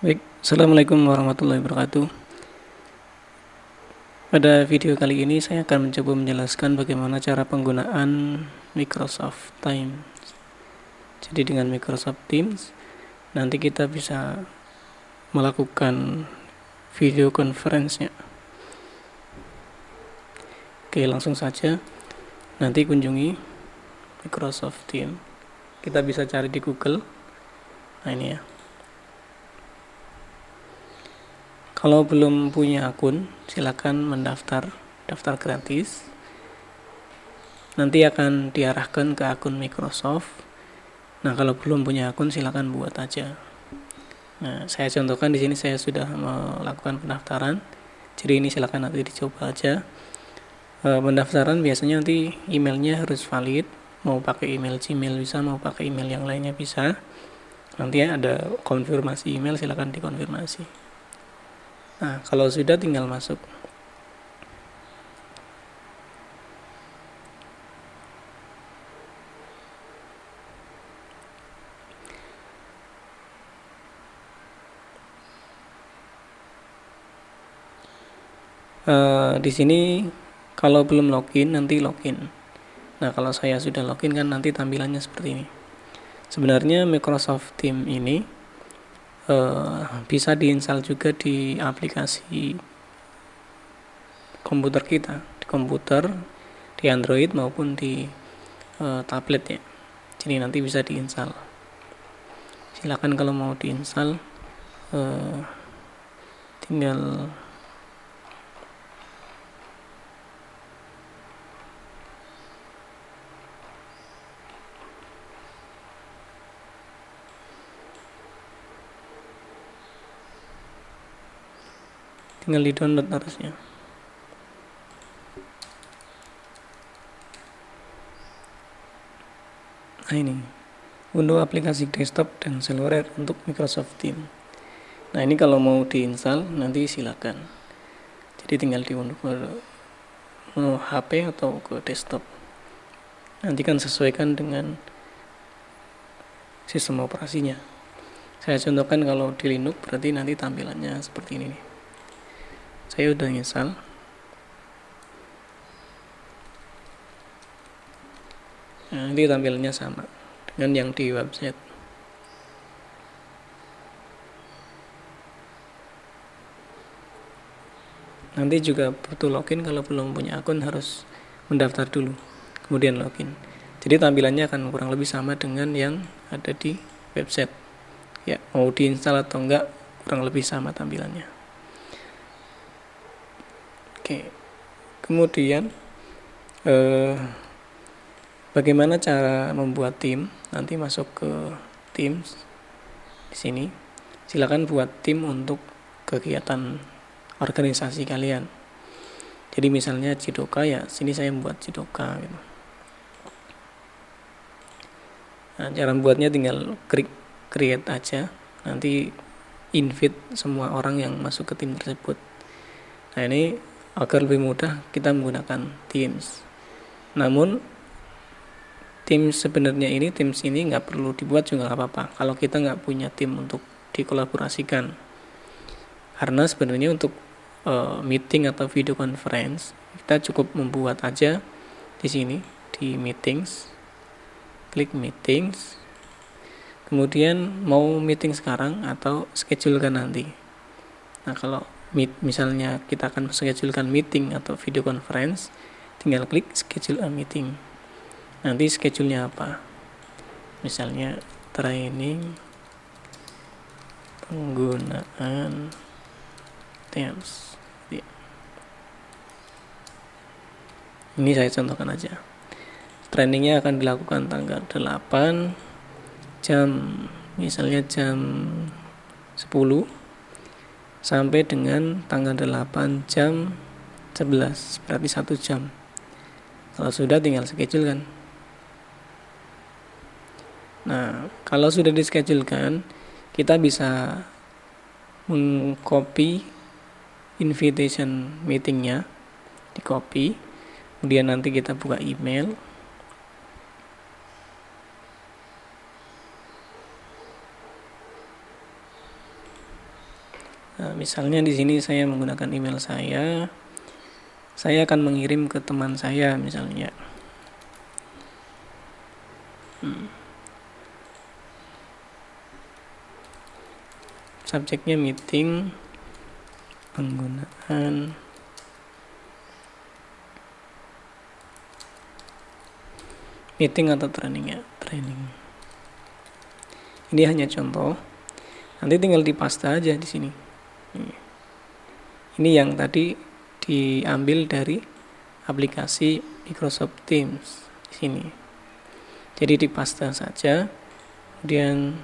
Baik, Assalamualaikum warahmatullahi wabarakatuh. Pada video kali ini saya akan mencoba menjelaskan bagaimana cara penggunaan Microsoft Teams. Jadi dengan Microsoft Teams, nanti kita bisa melakukan video conference-nya. Oke, langsung saja. Nanti kunjungi Microsoft Teams. Kita bisa cari di Google. Nah, ini ya. Kalau belum punya akun, silakan mendaftar, daftar gratis. Nanti akan diarahkan ke akun Microsoft. Nah, kalau belum punya akun, silakan buat aja. Nah, saya contohkan di sini saya sudah melakukan pendaftaran. Jadi ini silakan nanti dicoba aja. Pendaftaran biasanya nanti emailnya harus valid. Mau pakai email Gmail bisa, mau pakai email yang lainnya bisa. Nanti ada konfirmasi email, silakan dikonfirmasi. Nah, kalau sudah tinggal masuk. Di sini kalau belum login nanti login. Nah, kalau saya sudah login kan nanti tampilannya seperti ini. Sebenarnya Microsoft Teams ini bisa diinstal juga di aplikasi komputer kita, di komputer, di Android maupun di tablet ya. Jadi nanti bisa diinstal. Silakan kalau mau diinstal, tinggal di download harusnya. Nah, ini unduh aplikasi desktop dan seluler untuk Microsoft Teams. Nah, ini kalau mau diinstal nanti silakan. Jadi tinggal diunduh ke HP atau ke desktop. Nanti kan sesuaikan dengan sistem operasinya. Saya contohkan kalau di Linux berarti nanti tampilannya seperti ini nih. Saya udah install. Nah, nanti tampilannya sama dengan yang di website. Nanti juga butuh login, kalau belum punya akun harus mendaftar dulu, kemudian login. Jadi tampilannya akan kurang lebih sama dengan yang ada di website. Ya, mau diinstal atau enggak, kurang lebih sama tampilannya. Oke. Kemudian bagaimana cara membuat tim? Nanti masuk ke Teams di sini. Silakan buat tim untuk kegiatan organisasi kalian. Jadi misalnya Cidoka ya, sini saya membuat Cidoka gitu. Nah, cara membuatnya tinggal klik create aja. Nanti invite semua orang yang masuk ke tim tersebut. Nah, ini agar lebih mudah kita menggunakan Teams. Namun Teams ini nggak perlu dibuat juga nggak apa-apa kalau kita nggak punya tim untuk dikolaborasikan. Karena sebenarnya untuk meeting atau video conference kita cukup membuat aja di sini di meetings, klik meetings, kemudian mau meeting sekarang atau schedulekan nanti. Nah, kalau misalnya kita akan schedulekan meeting atau video conference, tinggal klik schedule a meeting. Nanti schedule-nya apa? Misalnya training penggunaan Teams. Ini saya contohkan aja. Trainingnya akan dilakukan tanggal 8 misalnya jam 10 sampai dengan tanggal 8 jam 11, berarti 1 jam. Kalau sudah tinggal schedule kan. Nah, kalau sudah di-schedulekan, kita bisa mengcopy invitation meetingnya, di-copy, kemudian nanti kita buka email. Nah, misalnya di sini saya menggunakan email saya akan mengirim ke teman saya misalnya. Subjeknya meeting penggunaan meeting atau training ya, training. Ini hanya contoh. Nanti tinggal dipaste aja di sini. Ini yang tadi diambil dari aplikasi Microsoft Teams di sini. Jadi dipaste saja. Kemudian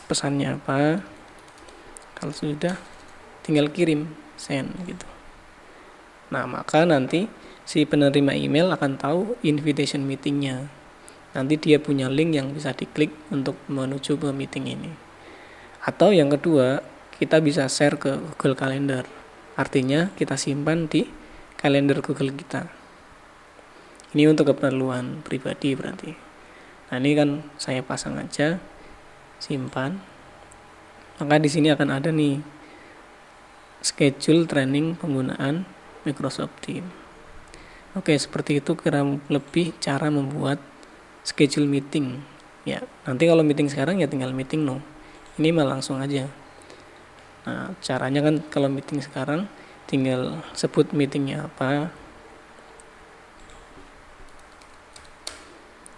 pesannya apa? Kalau sudah tinggal kirim, send gitu. Nah, maka nanti si penerima email akan tahu invitation meetingnya. Nanti dia punya link yang bisa diklik untuk menuju ke meeting ini. Atau yang kedua, kita bisa share ke Google Calendar. Artinya kita simpan di kalender Google kita. Ini untuk keperluan pribadi berarti. Nah, ini kan saya pasang aja, simpan. Maka di sini akan ada nih schedule training penggunaan Microsoft Teams. Oke, seperti itu kira lebih cara membuat schedule meeting. Ya, nanti kalau meeting sekarang ya tinggal meeting no. Ini mah langsung aja. Nah, caranya kan kalau meeting sekarang tinggal sebut meetingnya apa,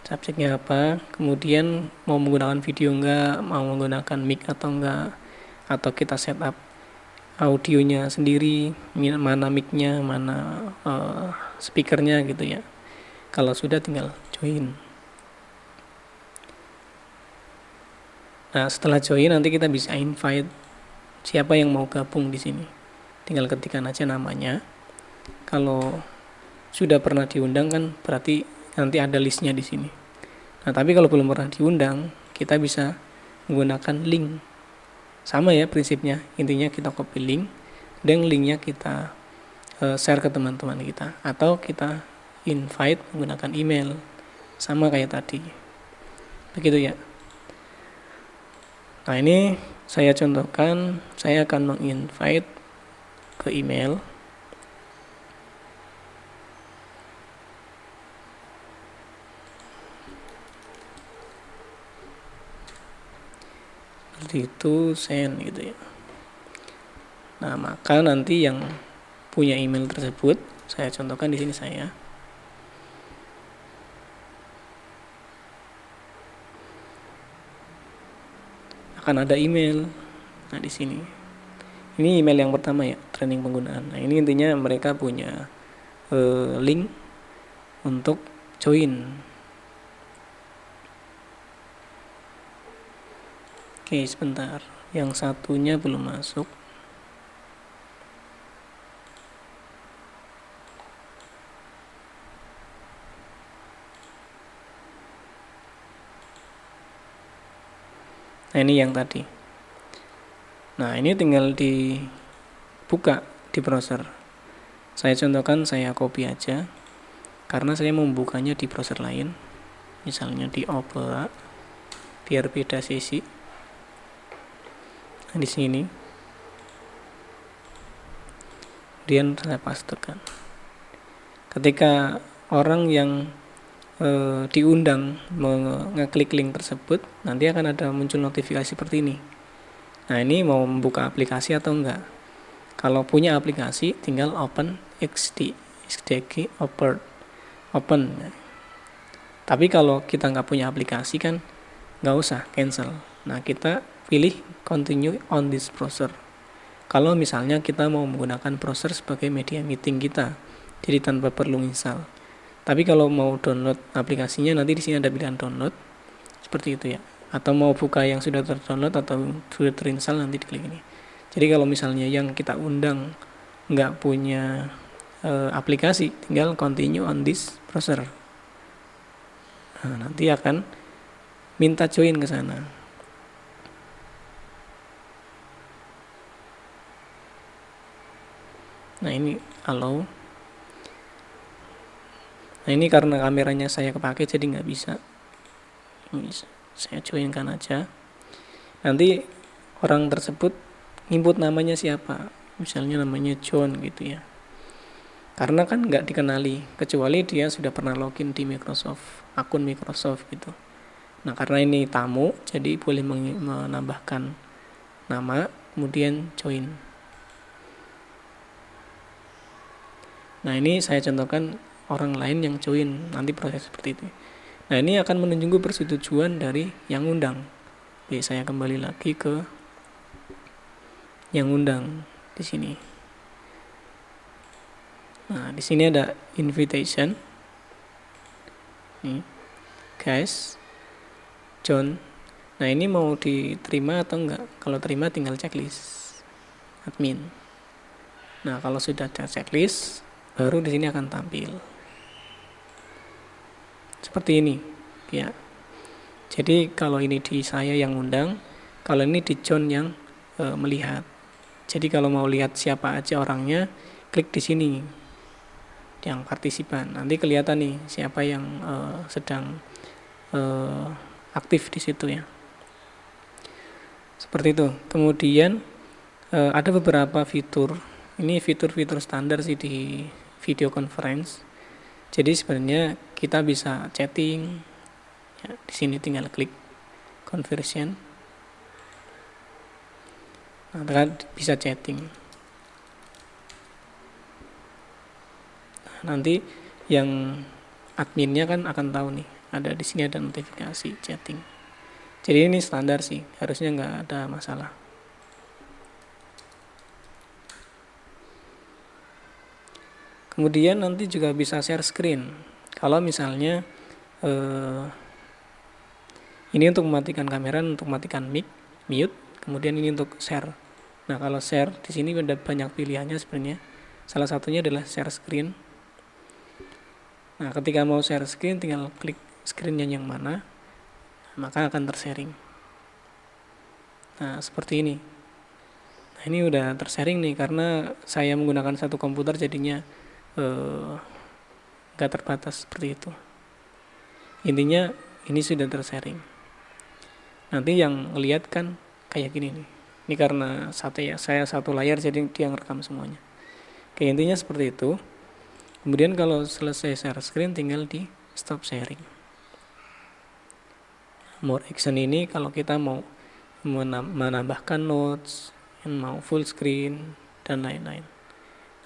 subjeknya apa, kemudian mau menggunakan video enggak, mau menggunakan mic atau enggak, atau kita setup audionya sendiri, mana mic-nya, mana speakernya gitu ya. Kalau sudah tinggal join. Nah, setelah join nanti kita bisa invite siapa yang mau gabung di sini. Tinggal ketikkan aja namanya. Kalau sudah pernah diundang kan berarti nanti ada listnya di sini. Nah, tapi kalau belum pernah diundang, kita bisa menggunakan link. Sama ya prinsipnya. Intinya kita copy link dan linknya kita share ke teman-teman kita, atau kita invite menggunakan email. Sama kayak tadi. Begitu ya. Nah, ini saya contohkan, saya akan menginvite ke email. Seperti itu, send gitu ya. Nah, maka nanti yang punya email tersebut, saya contohkan di sini saya. Akan ada email. Nah, di sini. Ini email yang pertama ya, training penggunaan. Nah, ini intinya mereka punya link untuk join. Oke, sebentar. Yang satunya belum masuk. Nah, ini yang tadi. Nah, ini tinggal dibuka di browser. Saya contohkan, saya copy aja. Karena saya membukanya di browser lain. Misalnya di Opera, biar beda sesi. Nah, di sini. Kemudian saya pastekan. Ketika orang yang diundang mengeklik link tersebut, nanti akan ada muncul notifikasi seperti ini. Nah, ini mau membuka aplikasi atau enggak. Kalau punya aplikasi tinggal open XDG open. Tapi kalau kita nggak punya aplikasi kan nggak usah, cancel. Nah, kita pilih continue on this browser. Kalau misalnya kita mau menggunakan browser sebagai media meeting kita, jadi tanpa perlu install. Tapi kalau mau download aplikasinya, nanti di sini ada pilihan download, seperti itu ya. Atau mau buka yang sudah terdownload atau sudah terinstall, nanti diklik ini. Jadi kalau misalnya yang kita undang nggak punya aplikasi, tinggal continue on this browser. Nah, nanti akan minta join ke sana. Nah, ini allow. Nah, ini karena kameranya saya kepake jadi nggak bisa. Ini saya joinkan aja. Nanti orang tersebut input namanya siapa, misalnya namanya John gitu ya, karena kan nggak dikenali kecuali dia sudah pernah login di Microsoft, akun Microsoft gitu. Nah karena ini tamu, jadi boleh menambahkan nama kemudian join. Nah ini saya contohkan orang lain yang join, nanti proses seperti itu. Nah ini akan menunjukkan persetujuan dari yang undang. Oke, saya kembali lagi ke yang undang di sini. Nah di sini ada invitation. Nih, guys, John. Nah ini mau diterima atau enggak? Kalau terima tinggal checklist admin. Nah kalau sudah ada checklist, baru di sini akan tampil seperti ini ya. Jadi kalau ini di saya yang undang, kalau ini di John yang melihat. Jadi kalau mau lihat siapa aja orangnya, klik di sini yang partisipan, nanti kelihatan nih siapa yang sedang aktif di situ ya, seperti itu. Kemudian ada beberapa fitur, ini fitur-fitur standar sih di video conference. Jadi sebenarnya kita bisa chatting ya, di sini tinggal klik conversion. Nah, kan bisa chatting. Nanti yang adminnya kan akan tahu nih, ada di sini ada notifikasi chatting. Jadi ini standar sih, harusnya nggak ada masalah. Kemudian nanti juga bisa share screen. Kalau misalnya ini untuk mematikan kamera, untuk mematikan mic, mute, kemudian ini untuk share. Nah kalau share di sini ada banyak pilihannya sebenarnya. Salah satunya adalah share screen. Nah ketika mau share screen tinggal klik screennya yang mana, maka akan tersharing. Nah seperti ini. Nah ini udah tersharing nih, karena saya menggunakan satu komputer jadinya gak terbatas seperti itu. Intinya ini sudah tersharing. Nanti yang lihat kan kayak gini nih. Ini karena saya satu layar jadi dia ngerekam semuanya. Oke, intinya seperti itu. Kemudian kalau selesai share screen tinggal di stop sharing. More action ini kalau kita mau menambahkan notes, mau full screen dan lain-lain.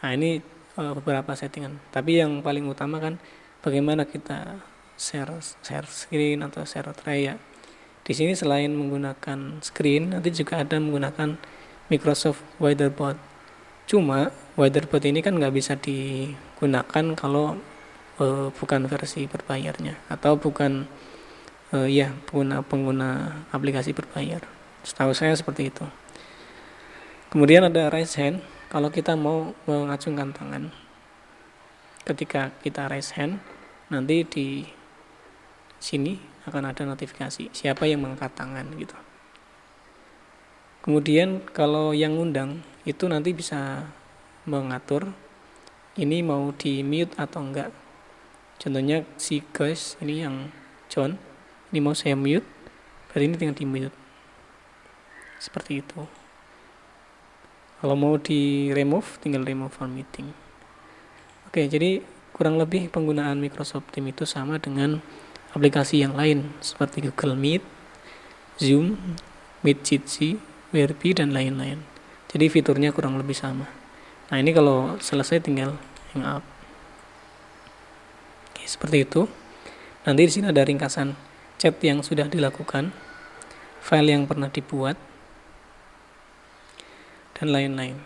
Nah ini beberapa settingan. Tapi yang paling utama kan bagaimana kita share screen atau share tray ya. Di sini selain menggunakan screen, nanti juga ada menggunakan Microsoft Whiteboard. Cuma Whiteboard ini kan nggak bisa digunakan kalau bukan versi berbayarnya atau bukan pengguna aplikasi berbayar. Setahu saya seperti itu. Kemudian ada raise hand. Kalau kita mau mengacungkan tangan, ketika kita raise hand, nanti di sini akan ada notifikasi siapa yang mengangkat tangan gitu. Kemudian kalau yang undang itu nanti bisa mengatur ini mau di mute atau enggak. Contohnya si guys ini yang John, ini mau saya mute, berarti ini tinggal di mute. Seperti itu. Kalau mau di remove, tinggal remove from meeting. Oke, jadi kurang lebih penggunaan Microsoft Teams itu sama dengan aplikasi yang lain seperti Google Meet, Zoom, Meet Jitsi, WRP dan lain-lain. Jadi fiturnya kurang lebih sama. Nah ini kalau selesai tinggal hang up. Oke, seperti itu. Nanti di sini ada ringkasan chat yang sudah dilakukan, file yang pernah dibuat, dan lain-lain.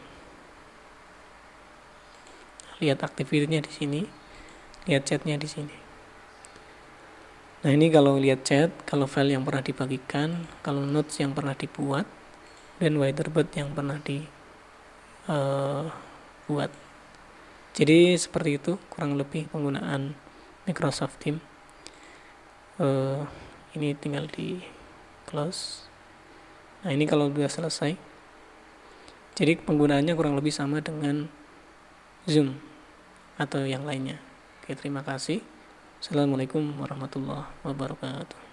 Lihat aktivitasnya di sini, lihat chatnya di sini. Nah ini kalau lihat chat, kalau file yang pernah dibagikan, kalau notes yang pernah dibuat, dan whiteboard yang pernah dibuat. Jadi seperti itu kurang lebih penggunaan Microsoft Teams. Ini tinggal di close. Nah ini kalau sudah selesai. Jadi penggunaannya kurang lebih sama dengan Zoom atau yang lainnya. Oke, terima kasih. Assalamualaikum warahmatullahi wabarakatuh.